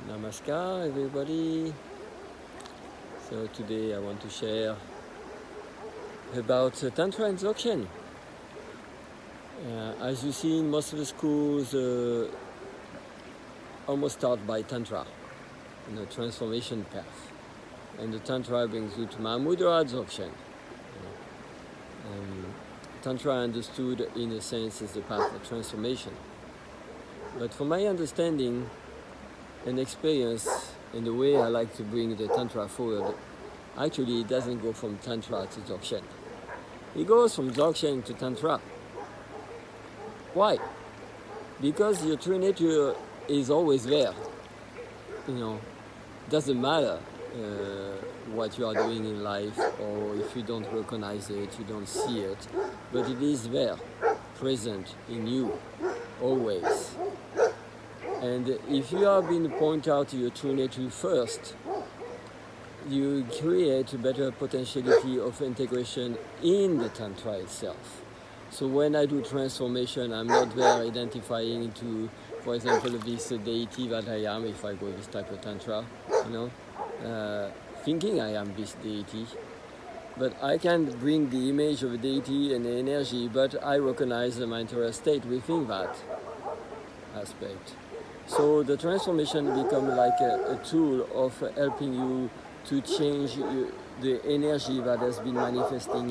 Namaskar everybody. So today I want to share about Tantra and Dzogchen. As you see in most of the schools, almost start by Tantra, the transformation path. And the Tantra brings you to Mahamudra Dzogchen. Tantra understood in a sense is the path of transformation. But from my understanding and experience, and the way I like to bring the Tantra forward, actually it doesn't go from Tantra to Dzogchen. It goes from Dzogchen to Tantra. Why? Because your true nature is always there. Doesn't matter what you are doing in life, or if you don't recognize it, you don't see it, but it is there, present in you, always. And if you have been pointed out to your true nature first, you create a better potentiality of integration in the Tantra itself. So when I do transformation, I'm not there identifying to, for example, this deity that I am, if I go this type of Tantra, thinking I am this deity. But I can bring the image of a deity and the energy, but I recognize my interior state within that aspect. So the transformation becomes like a tool of helping you to change the energy that has been manifesting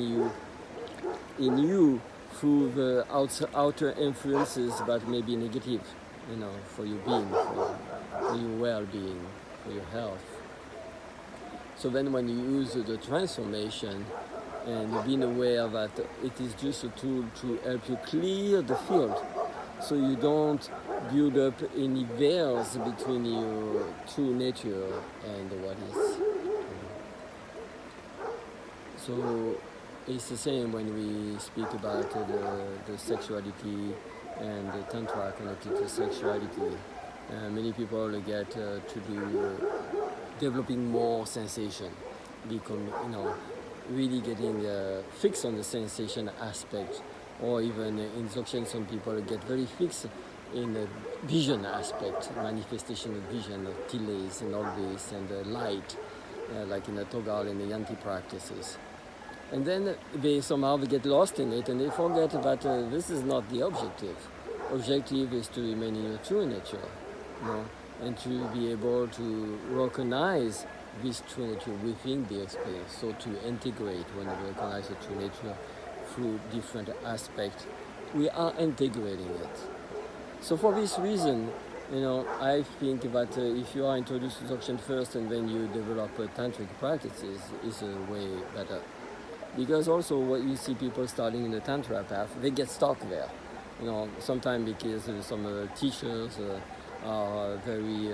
in you through the outer influences that may be negative, for your being, for your well-being, for your health. So then when you use the transformation and being aware that it is just a tool to help you clear the field, so you don't build up any veils between your true nature and what is. So it's the same when we speak about the sexuality and the Tantra connected to sexuality. Many people get to do developing more sensation, become really getting fixed on the sensation aspect, or even in Dzogchen some people get very fixed in the vision aspect, manifestation of vision, of tiles and all this, and the light, like in the Togal and the Yanti practices. And then they somehow get lost in it, and they forget that this is not the objective. Objective is to remain in your true nature, and to be able to recognize this true nature within the experience. So to integrate, when we recognize the true nature through different aspects, we are integrating it. So for this reason, I think that if you are introduced to Dzogchen first and then you develop tantric practices, is a way better. Because also what you see people starting in the Tantra path, they get stuck there. Sometimes because some teachers are very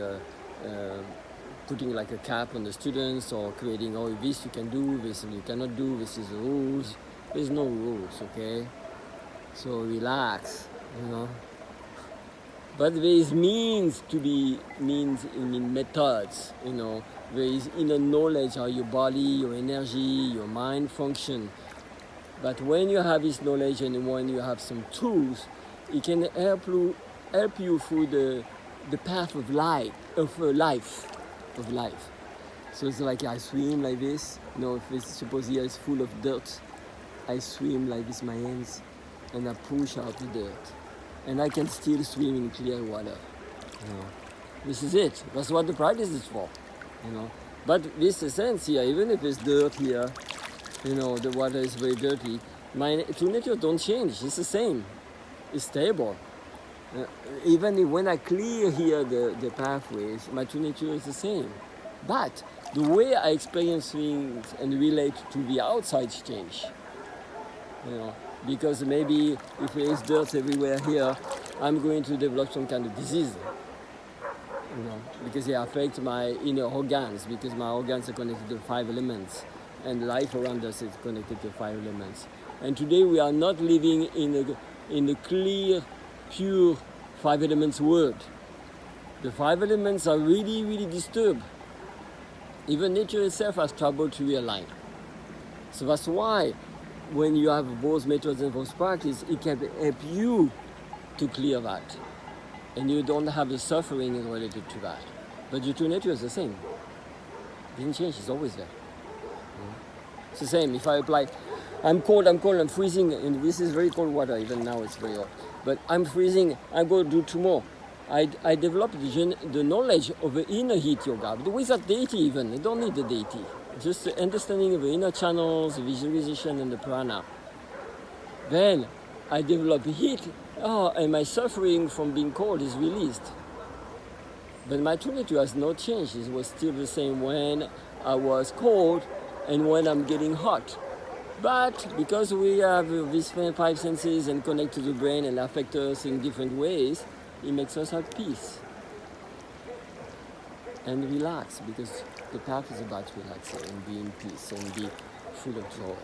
putting like a cap on the students, or creating, this you can do, this you cannot do, this is the rules. There's no rules, okay? So relax, But there is means methods, There is inner knowledge how your body, your energy, your mind function. But when you have this knowledge and when you have some tools, it can help you through the path of life. So it's like I swim like this. If suppose here is full of dirt, I swim like this, my hands, and I push out the dirt. And I can still swim in clear water. This is it. That's what the practice is for. But this essence here, even if it's dirt here, the water is very dirty, my true nature don't change. It's the same. It's stable. Even when I clear here the pathways, my true nature is the same. But the way I experience things and relate to the outside change. Because maybe if there is dirt everywhere here, I'm going to develop some kind of disease. Because it affects my inner organs, because my organs are connected to 5 elements, and life around us is connected to 5 elements. And today we are not living in a clear, pure 5 elements world. The 5 elements are really, really disturbed. Even nature itself has trouble to realign. So that's why when you have those methods and those practices, it can help you to clear that. And you don't have the suffering related to that. But the true nature is the same. It didn't change, it's always there. It's the same. If I apply, I'm cold, I'm freezing, and this is very cold water, even now it's very hot. But I'm freezing, I'm going to do 2 more. I developed the knowledge of the inner heat yoga, but without deity even. I don't need the deity. Just the understanding of the inner channels, the visualization, and the prana. Then I develop heat, and my suffering from being cold is released. But my true nature has not changed. It was still the same when I was cold and when I'm getting hot. But because we have these 5 senses and connect to the brain and affect us in different ways, it makes us have peace and relax, because the path is about relaxing and be in peace and be full of joy.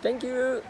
Thank you.